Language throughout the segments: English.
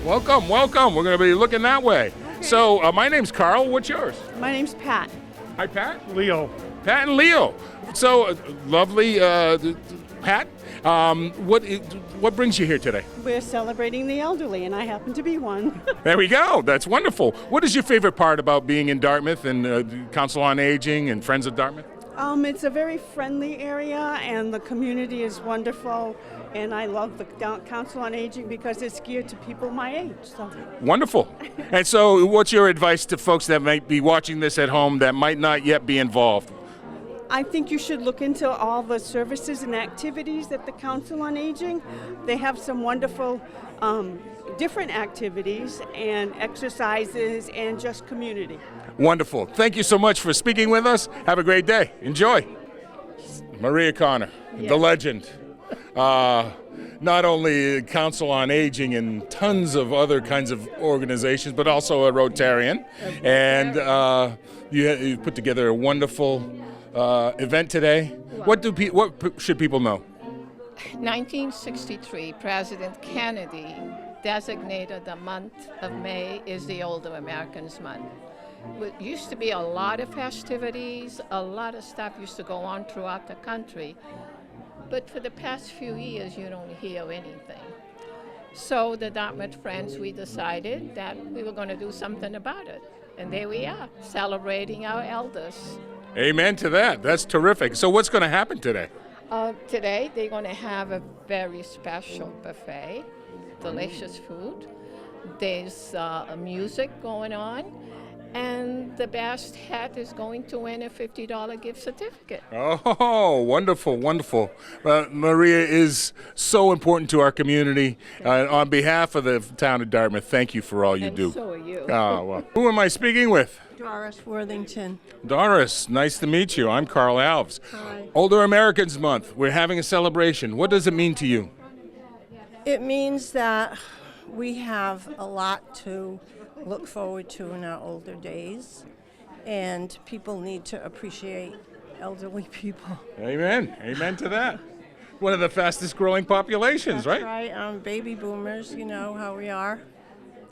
Welcome, welcome. We're going to be looking that way. Okay. So my name's Carl. What's yours? My name's Pat. Hi, Pat. Leo. Pat and Leo. So lovely, Pat. What brings you here today? We're celebrating the elderly, and I happen to be one. There we go. That's wonderful. What is your favorite part about being in Dartmouth and Council on Aging and Friends of Dartmouth? It's a very friendly area, and the community is wonderful. And I love the Council on Aging because it's geared to people my age. So. Wonderful. And so what's your advice to folks that might be watching this at home that might not yet be involved? I think you should look into all the services and activities at the Council on Aging. They have some wonderful different activities and exercises and just community. Wonderful. Thank you so much for speaking with us. Have a great day. Enjoy. Maria Connor, yes. The legend. Not only Council on Aging and tons of other kinds of organizations, but also a Rotarian. And you put together a wonderful event today. What should people know? 1963, President Kennedy designated the month of May is the Older Americans Month. It used to be a lot of festivities, a lot of stuff used to go on throughout the country. But for the past few years, you don't hear anything. So the Dartmouth Friends, we decided that we were going to do something about it. And there we are, celebrating our elders. Amen to that. That's terrific. So what's going to happen today? Today, they're going to have a very special buffet, delicious food. There's music going on. And the best hat is going to win a $50 gift certificate. Oh, wonderful, wonderful. Maria is so important to our community. On behalf of the town of Dartmouth, thank you for all you do. And so are you. Oh, well. Who am I speaking with? Doris Worthington. Doris, nice to meet you. I'm Carl Alves. Hi. Older Americans Month. We're having a celebration. What does it mean to you? It means that we have a lot to look forward to in our older days, and people need to appreciate elderly people. Amen. Amen to that. One of the fastest growing populations, That's right? Right. Baby boomers, you know how we are.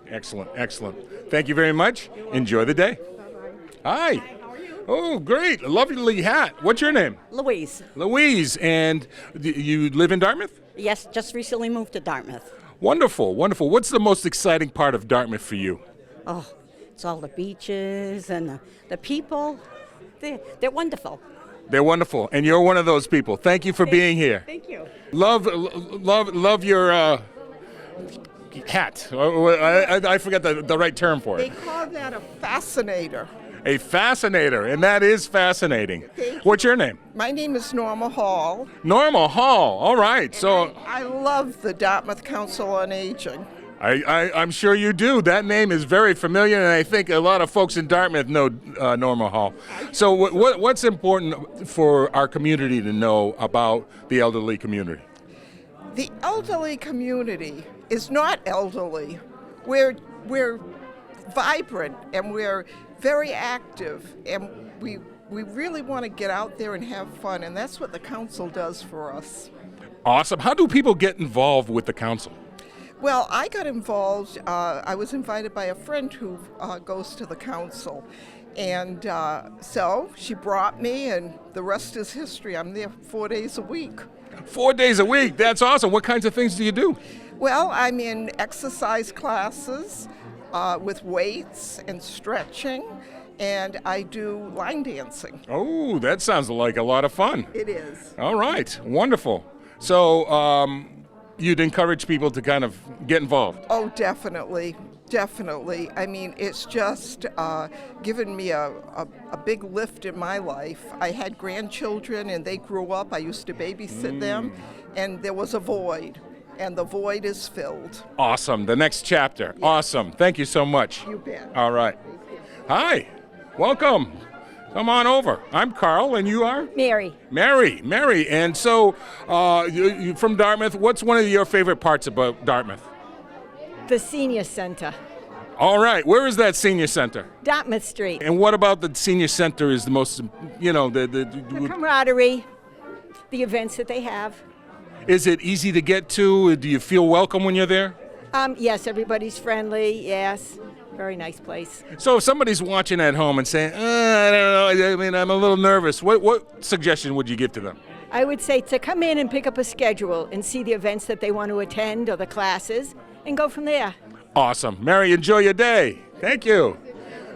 Excellent, excellent. Thank you very much. Enjoy the day. Hi. Hi, how are you? Oh, great. A lovely hat. What's your name? Louise. Louise. And you live in Dartmouth? Yes, just recently moved to Dartmouth. Wonderful, wonderful. What's the most exciting part of Dartmouth for you? Oh, it's all the beaches and the people. They're wonderful. They're wonderful, and you're one of those people. Thank you for being here. Thank you. Love your hat. I forgot the right term for They it. call that a fascinator. A fascinator, and that is fascinating. What's your name? My name is Norma Hall. Norma Hall. All right. So I love the Dartmouth Council on Aging. I'm sure you do. That name is very familiar, and I think a lot of folks in Dartmouth know Norma Hall. So what's important for our community to know about the elderly community? The elderly community is not elderly. We're vibrant, and we're very active, and we really want to get out there and have fun, and that's what the council does for us. Awesome. How do people get involved with the council? Well, I got involved. I was invited by a friend who goes to the council. And so she brought me, and the rest is history. I'm there 4 days a week. 4 days a week. That's awesome. What kinds of things do you do? Well, I'm in exercise classes with weights and stretching, and I do line dancing. Oh, that sounds like a lot of fun. It is. All right. Wonderful. So you'd encourage people to kind of get involved? Oh, definitely. Definitely. I mean, it's just given me a big lift in my life. I had grandchildren, and they grew up. I used to babysit them, and there was a void, and the void is filled. Awesome. The next chapter. Yes. Awesome. Thank you so much. You bet. All right. Hi. Welcome. Come on over. I'm Carl, and you are? Mary. Mary. And so you're from Dartmouth. What's one of your favorite parts about Dartmouth? The senior center. All right. Where is that senior center? Dartmouth Street. And what about the senior center is the most, The camaraderie, the events that they have. Is it easy to get to? Do you feel welcome when you're there? Yes, everybody's friendly. Yes, very nice place. So if somebody's watching at home and saying, I don't know, I mean, I'm a little nervous, what suggestion would you give to them? I would say to come in and pick up a schedule and see the events that they want to attend or the classes and go from there. Awesome. Mary, enjoy your day. Thank you.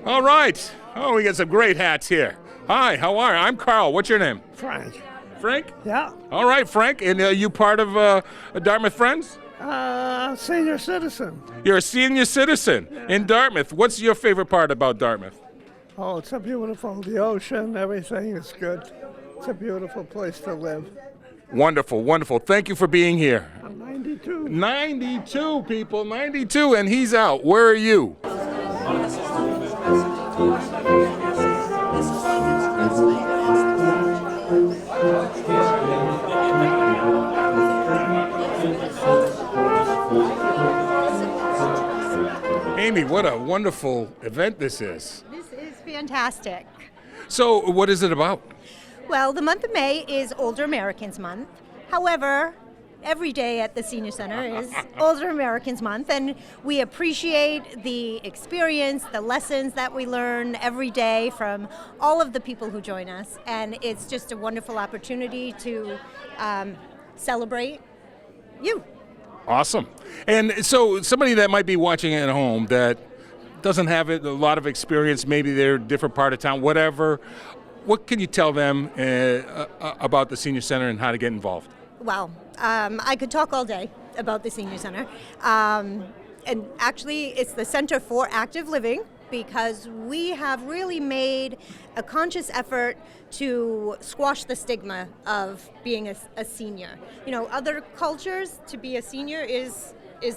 All right. Oh, we got some great hats here. Hi, how are you? I'm Carl. What's your name? Frank. Frank? Yeah. All right, Frank. And you part of Dartmouth Friends? Senior citizen. You're a senior citizen in Dartmouth. What's your favorite part about Dartmouth? Oh, it's a beautiful. The ocean, everything is good. It's a beautiful place to live. Wonderful, wonderful. Thank you for being here. I'm 92. 92 people, 92, and he's out. Where are you? Amy, what a wonderful event this is. This is fantastic. So, what is it about? Well, the month of May is Older Americans Month. However, every day at the Senior Center is Older Americans Month, and we appreciate the experience, the lessons that we learn every day from all of the people who join us, and it's just a wonderful opportunity to celebrate you. Awesome. And so somebody that might be watching at home that doesn't have a lot of experience, maybe they're a different part of town, whatever, what can you tell them about the Senior Center and how to get involved? Well, I could talk all day about the Senior Center. And actually, it's the Center for Active Living, because we have really made a conscious effort to squash the stigma of being a senior. You know, other cultures, to be a senior is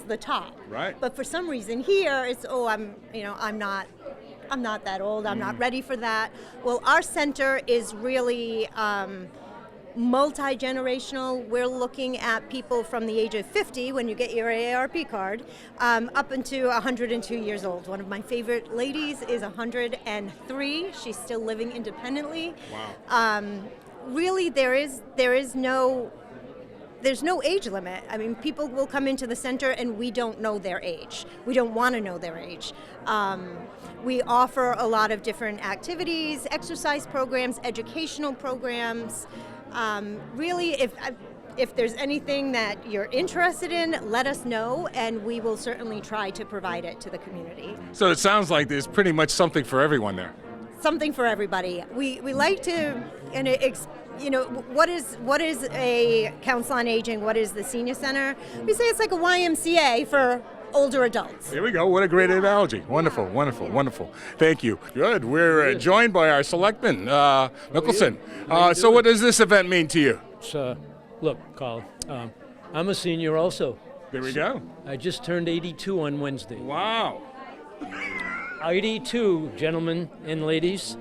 the top. Right. But for some reason here, it's I'm not that old. I'm not ready for that. Well, our center is really multi-generational. We're looking at people from the age of 50 when you get your AARP card up into 102 years old. One of my favorite ladies is 103. She's still living independently. Wow. Really, there's no age limit. I mean, people will come into the center and we don't know their age. We don't want to know their age. We offer a lot of different activities, exercise programs, educational programs. Really, if there's anything that you're interested in, let us know, and we will certainly try to provide it to the community. So it sounds like there's pretty much something for everyone there. Something for everybody. We like to, what is a Council on Aging? What is the Senior Center? We say it's like a YMCA for older adults. Here we go. What a great analogy. Wonderful, wonderful, wonderful. Thank you. Good. We're joined by our selectman, Mickelson. So what does this event mean to you? Look, Carl, I'm a senior also. There we go. I just turned 82 on Wednesday. Wow. 82, gentlemen and ladies.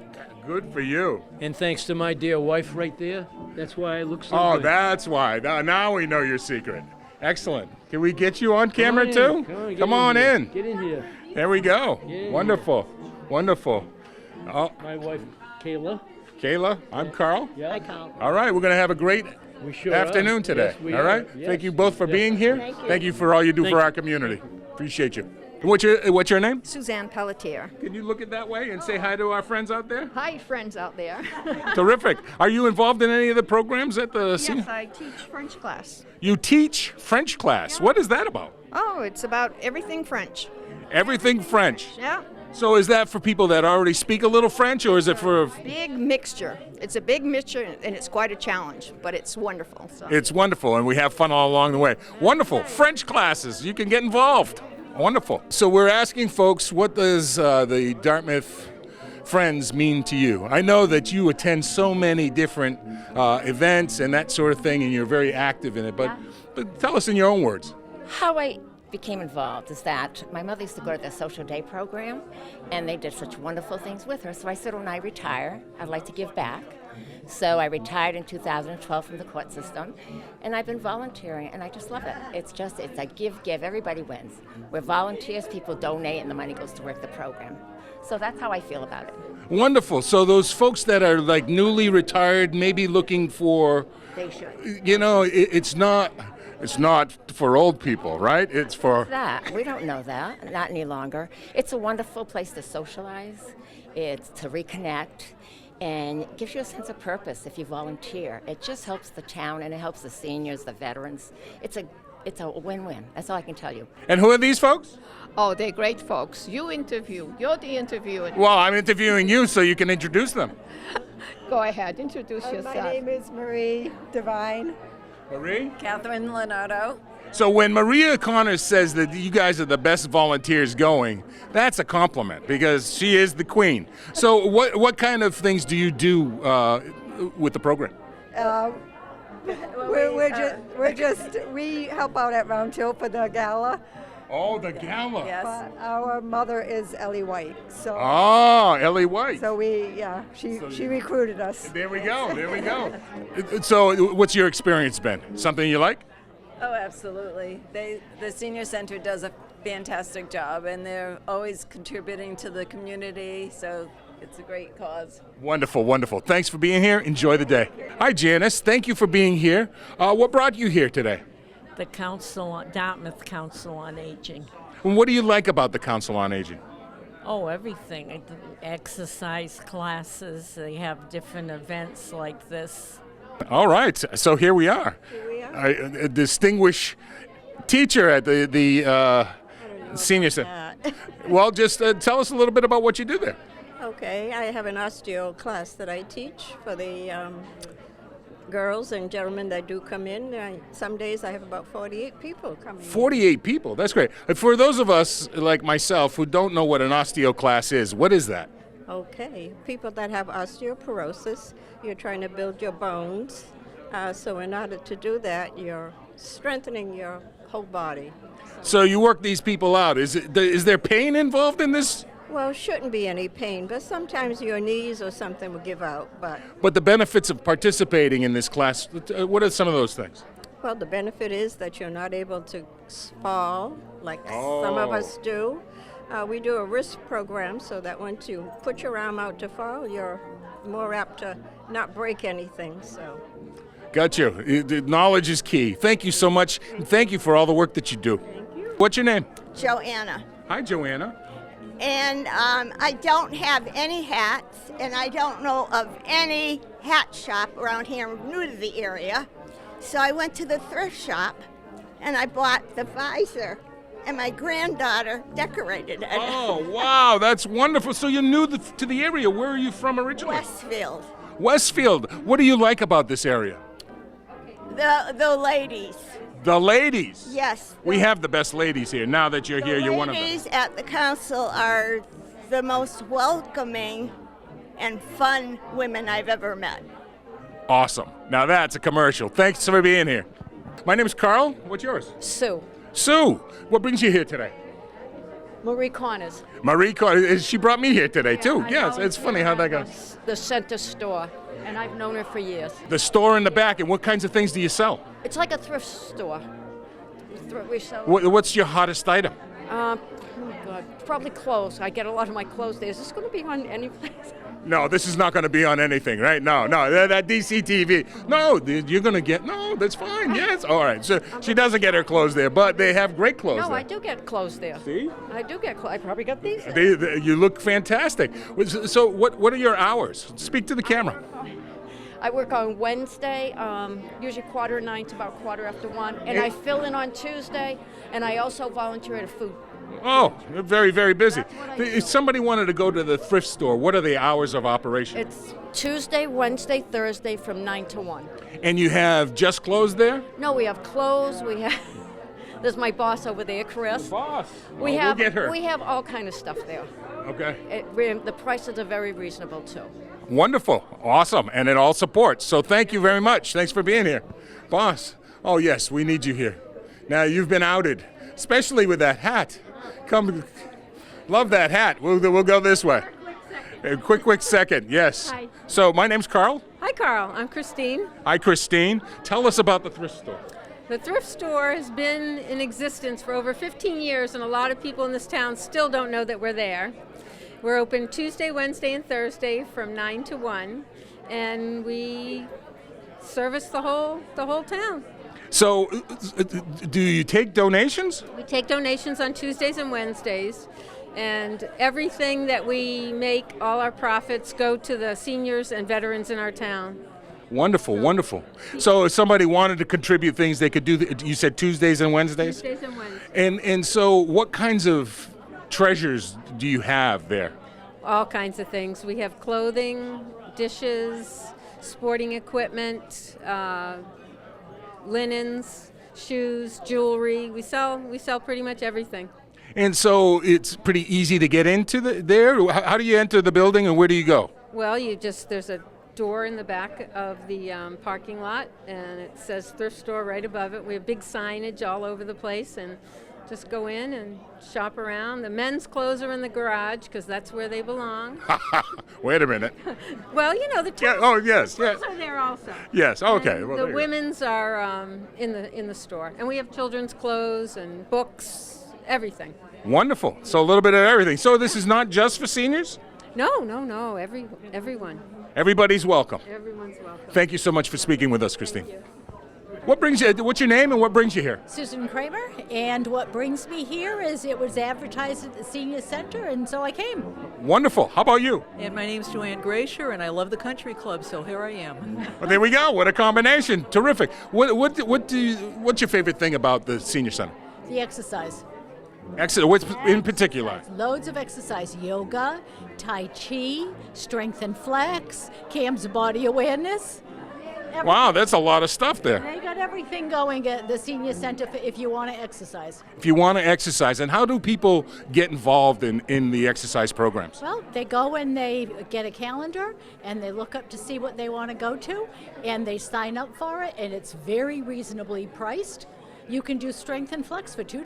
Good for you. And thanks to my dear wife right there. That's why I look so Oh, good. that's why. Now we know your secret. Excellent. Can we get you on camera too? Come on in. Get in here. There we go. Yeah. Wonderful. Wonderful. Oh, My wife, Kayla. Kayla, I'm Carl. Yeah. Hi, Carl. All right, we're going to have a great We sure afternoon are. today. Yes, we All right? are. Yes. Thank you both for Yes. being here. Thank you for all you do Thank for you. our community. Appreciate you. And what's your name? Suzanne Pelletier. Can you look it that way and say hi to our friends out there? Hi, friends out there. Terrific. Are you involved in any of the programs at the Yes, I teach French class. You teach French class. What is that about? Oh, it's about everything French. Everything French. Yeah, So is that for people that already speak a little French, or is it for... big mixture. It's a big mixture, and it's quite a challenge, but it's wonderful. So. It's wonderful, and we have fun all along the way. Wonderful. French classes. You can get involved. Wonderful. So we're asking folks, what does the Dartmouth Friends mean to you? I know that you attend so many different events and that sort of thing, and you're very active in it, but tell us in your own words. How I became involved is that my mother used to go to the social day program, and they did such wonderful things with her. So I said, when I retire, I'd like to give back. So I retired in 2012 from the court system, and I've been volunteering, and I just love it. It's a give. Everybody wins. We're volunteers, people donate, and the money goes to work the program. So that's how I feel about it. Wonderful. So those folks that are like newly retired, maybe looking for, They should. it's not It's not for old people, right? It's for... That we don't know that, not any longer. It's a wonderful place to socialize. It's to reconnect, and it gives you a sense of purpose if you volunteer. It just helps the town, and it helps the seniors, the veterans. It's a win-win. That's all I can tell you. And who are these folks? Oh, they're great folks. You're the interviewer. Well, I'm interviewing you so you can introduce them. Go ahead, introduce yourself. My name is Marie Devine. Marie? Catherine Leonardo. So when Maria Connors says that you guys are the best volunteers going, that's a compliment because she is the queen. So what kind of things do you do with the program? We help out at Round Hill for the gala. Oh, the gala. Yes. But our mother is Ellie White. So. Oh, Ellie White. So she recruited us. There we go. So what's your experience been? Something you like? Oh, absolutely. The senior center does a fantastic job, and they're always contributing to the community, so it's a great cause. Wonderful, wonderful. Thanks for being here. Enjoy the day. Hi, Janice. Thank you for being here. What brought you here today? The Dartmouth Council on Aging. And what do you like about the Council on Aging? Oh, everything. Exercise classes. They have different events like this. All right, so here we are. A distinguished teacher at the senior center. Well, just tell us a little bit about what you do there. Okay, I have an osteo class that I teach for the girls and gentlemen that do come in. Some days I have about 48 people coming 48 people, that's great. For those of us like myself who don't know what an osteo class is, what is that? Okay, people that have osteoporosis, you're trying to build your bones. So in order to do that, you're strengthening your whole body. So you work these people out. Is there pain involved in this? Well, shouldn't be any pain, but sometimes your knees or something will give out. But the benefits of participating in this class, what are some of those things? Well, the benefit is that you're not able to fall like some of us do. We do a risk program so that once you put your arm out to fall, you're more apt to not break anything. So. Got you. Knowledge is key. Thank you so much. And thank you for all the work that you do. Thank you. What's your name? Joanna. Hi, Joanna. And I don't have any hats, and I don't know of any hat shop around here. I'm new to the area. So I went to the thrift shop, and I bought the visor, and my granddaughter decorated it. Oh, wow, that's wonderful. So you're new to the area. Where are you from originally? Westfield. Westfield. What do you like about this area? The ladies. The ladies? Yes. We have the best ladies here. Now that you're here, you're one of them. The ladies at the council are the most welcoming and fun women I've ever met. Awesome. Now that's a commercial. Thanks for being here. My name is Carl. What's yours? Sue. Sue. What brings you here today? Marie Connors. Marie Connors. She brought me here today, too. Yes, it's funny how that goes. The center store, and I've known her for years. The store in the back, and what kinds of things do you sell? It's like a thrift store. We sell. What's your hottest item? Oh God, probably clothes. I get a lot of my clothes there. Is this going to be on any place? No, this is not going to be on anything, right? No, that DCTV. No, you're going to get, no, that's fine, yes. All right, so she doesn't get her clothes there, but they have great clothes No, there. I do get clothes there. See? I do get clothes. I probably got these. You look fantastic. So what are your hours? Speak to the camera. I work on Wednesday, usually 8:45 to about 1:15, and I fill in on Tuesday, and I also volunteer at a food. Oh, you're very, very busy. If somebody wanted to go to the thrift store, what are the hours of operation? It's Tuesday, Wednesday, Thursday from 9 to 1. And you have just clothes there? No, we have clothes. We have. There's my boss over there, Chris. The boss. We we'll get her. We have all kind of stuff there. Okay. The prices are very reasonable too. Wonderful. Awesome. And it all supports. So thank you very much. Thanks for being here. Boss. Oh, yes, we need you here. Now, you've been outed, especially with that hat. Come, love that hat. We'll go this way. A quick second. Yes. Hi. So my name's Carl. Hi, Carl. I'm Christine. Hi, Christine. Tell us about the thrift store. The thrift store has been in existence for over 15 years, and a lot of people in this town still don't know that we're there. We're open Tuesday, Wednesday, and Thursday from 9 to 1, and we service the whole town. So, do you take donations? We take donations on Tuesdays and Wednesdays, and everything that we make, all our profits, go to the seniors and veterans in our town. Wonderful, wonderful. So if somebody wanted to contribute things, they could do, you said Tuesdays and Wednesdays? Tuesdays and Wednesdays. And so what kinds of treasures do you have there? All kinds of things. We have clothing, dishes, sporting equipment, linens, shoes, jewelry. We sell pretty much everything. And so it's pretty easy to get into there? How do you enter the building and where do you go? Well, there's a door in the back of the parking lot, and it says thrift store right above it. We have big signage all over the place, and just go in and shop around. The men's clothes are in the garage because that's where they belong. Wait a minute. Well, the Yeah, oh, yes, clothes yes. are there also. Yes, okay. And Well, the there you go. women's are in the store, and we have children's clothes and books, everything. Wonderful. So a little bit of everything. So this is not just for seniors? No, everyone. Everybody's welcome. Everyone's welcome. Thank you so much for speaking with us, Christine. What's your name and what brings you here? Susan Kramer, and what brings me here is it was advertised at the Senior Center, and so I came. Wonderful. How about you? And my name's Joanne Gracier, and I love the country club, so here I am. Well, there we go. What a combination. Terrific. What's your favorite thing about the Senior Center? The exercise. Excellent. What's in particular? Loads of exercise. Yoga, Tai Chi, strength and flex, Cam's body awareness. Everything. Wow, that's a lot of stuff there. They got everything going at the Senior Center if you want to exercise. If you want to exercise, and how do people get involved in the exercise programs? Well, they go and they get a calendar and they look up to see what they want to go to, and they sign up for it, and it's very reasonably priced. You can do strength and flex for $2.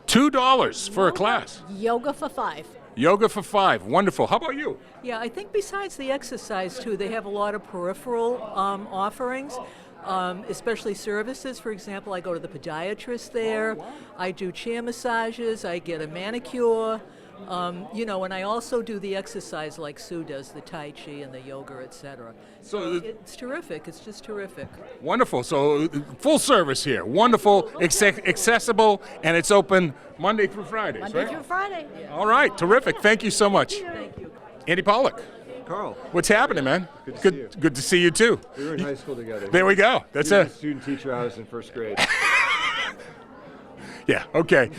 $2 for a class. Yoga for $5. Yoga for $5. Wonderful. How about you? Yeah, I think besides the exercise, too, they have a lot of peripheral offerings, especially services. For example, I go to the podiatrist there. I do chair massages. I get a manicure. And I also do the exercise like Sue does, the Tai Chi and the yoga, etc. So it's terrific. It's just terrific. Wonderful. So full service here. Wonderful, accessible, and it's open Monday through Fridays, Monday right? through Friday. All right. Terrific. Thank you so much. Thank you. Andy Pollock. Carl. What's happening, man? Good to see you. Good to see you, too. We were in high school together. There we go. That's it. Student teacher, I was in first grade. Yeah, okay.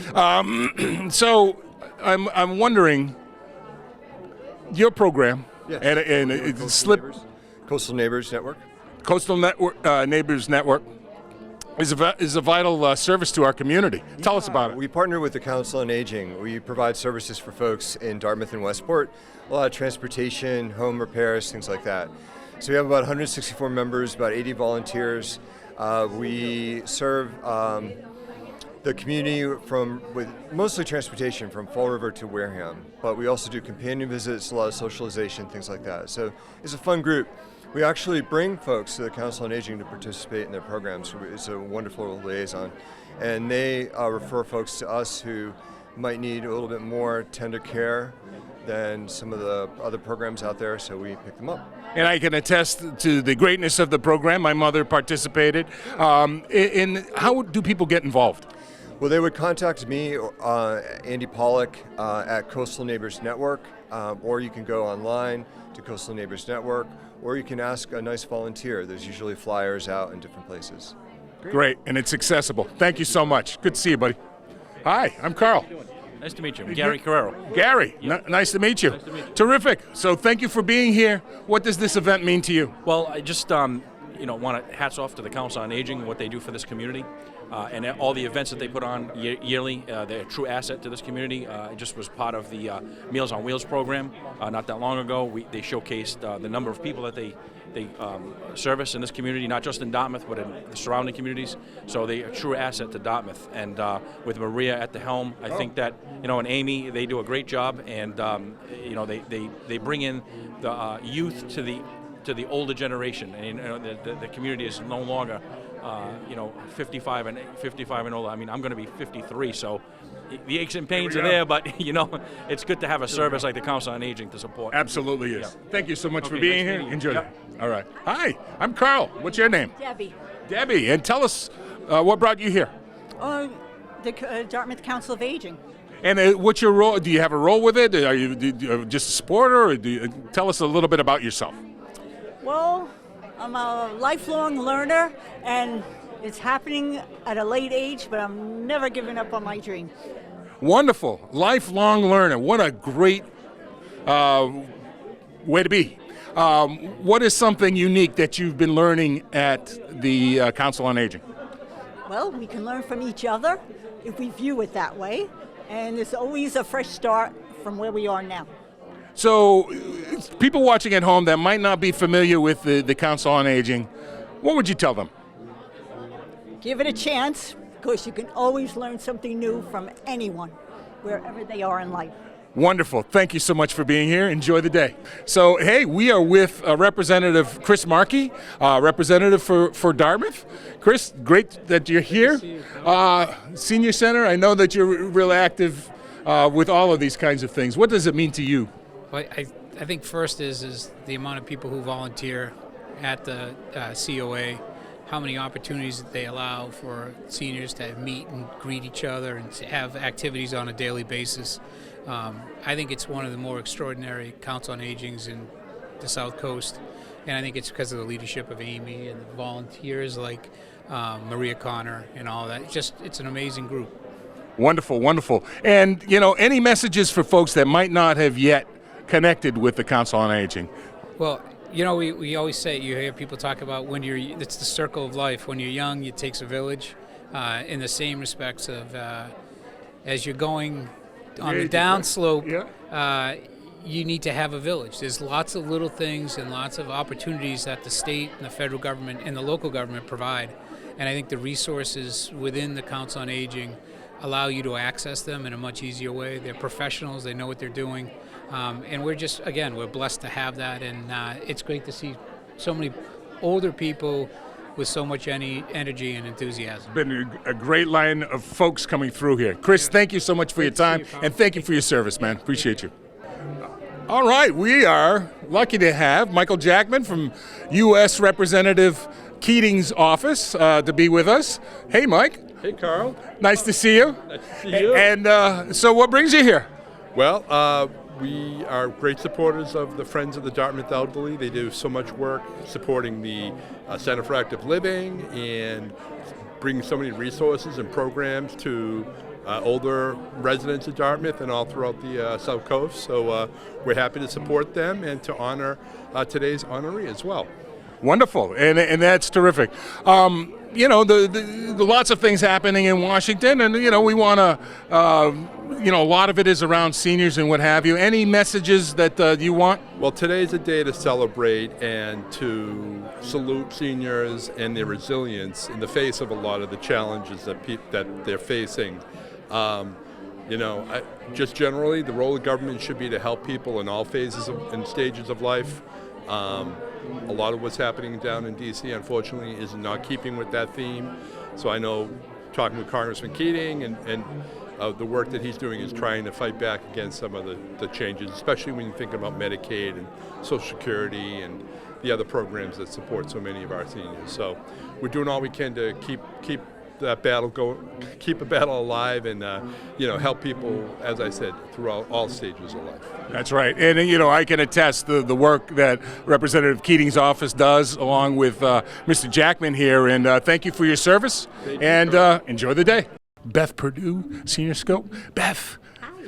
So I'm wondering, your program, Yes. and Coastal Neighbors Network. Coastal Network, Neighbors Network is a vital service to our community. Tell us about it. We partner with the Council on Aging. We provide services for folks in Dartmouth and Westport, a lot of transportation, home repairs, things like that. So we have about 164 members, about 80 volunteers. We serve the community with mostly transportation from Fall River to Wareham, but we also do companion visits, a lot of socialization, things like that. So it's a fun group. We actually bring folks to the Council on Aging to participate in their programs. It's a wonderful liaison. And they refer folks to us who might need a little bit more tender care than some of the other programs out there, so we pick them up. And I can attest to the greatness of the program. My mother participated. In how do people get involved? Well, they would contact me, Andy Pollock, at Coastal Neighbors Network, or you can go online to Coastal Neighbors Network, or you can ask a nice volunteer. There's usually flyers out in different places. Great, and it's accessible. Thank you so much. Good to see you, buddy. Hi, I'm Carl. Nice to meet you. I'm Gary Carrero. Gary, nice to meet you. Terrific. So thank you for being here. What does this event mean to you? Well, I just want to hats off to the Council on Aging, what they do for this community. And all the events that they put on yearly, they're a true asset to this community. I just was part of the Meals on Wheels program not that long ago. They showcased the number of people that they service in this community, not just in Dartmouth, but in the surrounding communities. So they're a true asset to Dartmouth. And with Maria at the helm, I think that, and Amy, they do a great job. And, they bring in the youth to the older generation. And the community is no longer 55 and older. I mean, I'm going to be 53, so the aches and pains are there, but it's good to have a service like the Council on Aging to support. Absolutely is. Yeah. Thank you so much for Okay, being nice here. meeting you. Enjoy Yep. it. All right. Hi, I'm Carl. What's your name? Debbie. Debbie, and tell us What brought you here? The Dartmouth Council of Aging. And what's your role? Do you have a role with it? Are you just a supporter? Or tell us a little bit about yourself. Well, I'm a lifelong learner, and it's happening at a late age, but I'm never giving up on my dream. Wonderful. Lifelong learner. What a great way to be. What is something unique that you've been learning at the Council on Aging? Well, we can learn from each other if we view it that way, and there's always a fresh start from where we are now. So, people watching at home that might not be familiar with the Council on Aging, what would you tell them? Give it a chance, because you can always learn something new from anyone, wherever they are in life. Wonderful. Thank you so much for being here. Enjoy the day. So, hey, we are with Representative Chris Markey, representative for Dartmouth. Chris, great that you're here. Senior Center, I know that you're real active with all of these kinds of things. What does it mean to you? Well, I think first is the amount of people who volunteer at the COA, how many opportunities that they allow for seniors to meet and greet each other and to have activities on a daily basis. I think it's one of the more extraordinary Council on Agings in the South Coast, and I think it's because of the leadership of Amy and the volunteers like Maria Connor and all that. It's an amazing group. Wonderful, wonderful. And, any messages for folks that might not have yet connected with the Council on Aging? Well, we always say, you hear people talk about it's the circle of life. When you're young, it takes a village. In the same respects of as you're going on the downslope, you need to have a village. There's lots of little things and lots of opportunities that the state and the federal government and the local government provide. And I think the resources within the Council on Aging allow you to access them in a much easier way. They're professionals, they know what they're doing. And we're blessed to have that. And it's great to see so many older people with so much energy and enthusiasm. It's been a great line of folks coming through here. Chris, thank you so much for your time, and thank you for your service, man. Appreciate you. All right, we are lucky to have Michael Jackman from U.S. Representative Keating's office to be with us. Hey, Mike. Hey, Carl. Nice to see you. Nice to see you. And so what brings you here? Well, we are great supporters of the Friends of the Dartmouth Elderly. They do so much work supporting the Center for Active Living and bringing so many resources and programs to older residents of Dartmouth and all throughout the South Coast. So we're happy to support them and to honor today's honoree as well. Wonderful, and that's terrific. The lots of things happening in Washington, and we want to, a lot of it is around seniors and what have you. Any messages that you want? Well, today's a day to celebrate and to salute seniors and their resilience in the face of a lot of the challenges that they're facing. Just generally, the role of government should be to help people in all phases and stages of life. A lot of what's happening down in D.C., unfortunately, is not keeping with that theme. So I know, talking with Congressman Keating and the work that he's doing is trying to fight back against some of the changes, especially when you think about Medicaid and Social Security and the other programs that support so many of our seniors. So we're doing all we can to keep that battle going, keep a battle alive, and help people, as I said, throughout all stages of life. That's right, and I can attest the work that Representative Keating's office does, along with Mr. Jackman here. And thank you for your service, and enjoy the day. Beth Perdue, Senior Scope. Beth,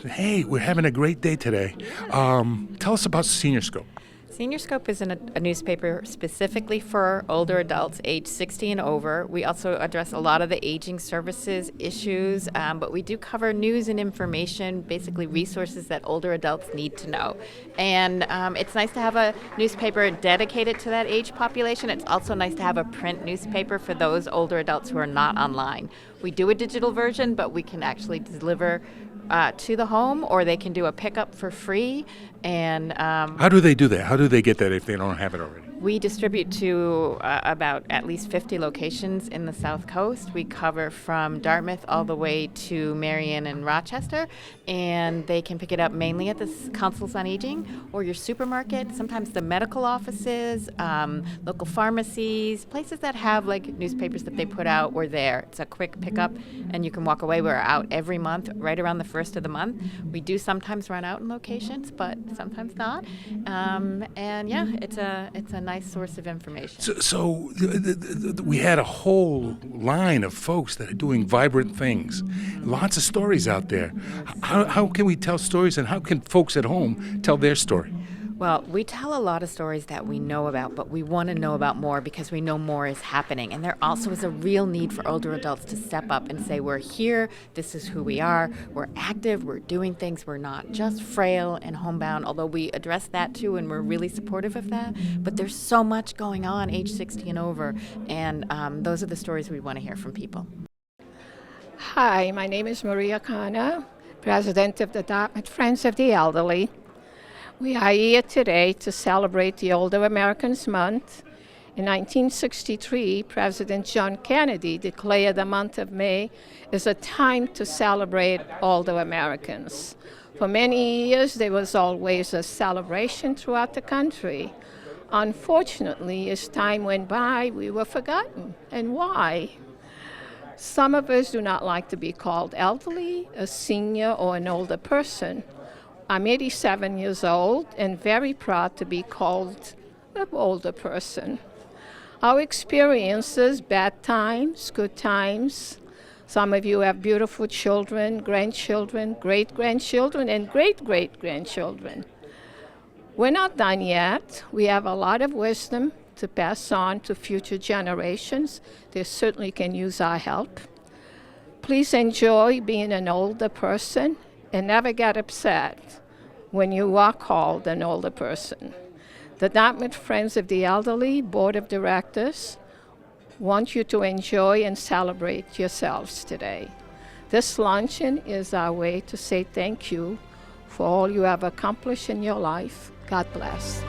hey, we're having a great day today. Tell us about Senior Scope. Senior Scope is a newspaper specifically for older adults age 60 and over. We also address a lot of the aging services issues, but we do cover news and information, basically resources that older adults need to know. And it's nice to have a newspaper dedicated to that age population. It's also nice to have a print newspaper for those older adults who are not online. We do a digital version, but we can actually deliver to the home, or they can do a pickup for free. And how do they do that? How do they get that if they don't have it already? We distribute to about at least 50 locations in the South Coast. We cover from Dartmouth all the way to Marion and Rochester, and they can pick it up mainly at the Councils on Aging or your supermarket, sometimes the medical offices, local pharmacies, places that have like newspapers that they put out. We're there. It's a quick pickup, and you can walk away. We're out every month, right around the first of the month. We do sometimes run out in locations, but sometimes not. And yeah, it's a nice source of information. So we had a whole line of folks that are doing vibrant things. Lots of stories out there. How can we tell stories, and how can folks at home tell their story? Well, we tell a lot of stories that we know about, but we want to know about more because we know more is happening. And there also is a real need for older adults to step up and say, we're here, this is who we are, we're active, we're doing things, we're not just frail and homebound, although we address that too, and we're really supportive of that. But there's so much going on age 60 and over, and those are the stories we want to hear from people. Hi, my name is Maria Kana, President of the Dartmouth Friends of the Elderly. We are here today to celebrate the Older Americans Month. In 1963, President John Kennedy declared the month of May as a time to celebrate older Americans. For many years, there was always a celebration throughout the country. Unfortunately, as time went by, we were forgotten. And why? Some of us do not like to be called elderly, a senior, or an older person. I'm 87 years old and very proud to be called an older person. Our experiences, bad times, good times. Some of you have beautiful children, grandchildren, great-grandchildren, and great-great-grandchildren. We're not done yet. We have a lot of wisdom to pass on to future generations. They certainly can use our help. Please enjoy being an older person and never get upset when you are called an older person. The Dartmouth Friends of the Elderly Board of Directors want you to enjoy and celebrate yourselves today. This luncheon is our way to say thank you for all you have accomplished in your life. God bless.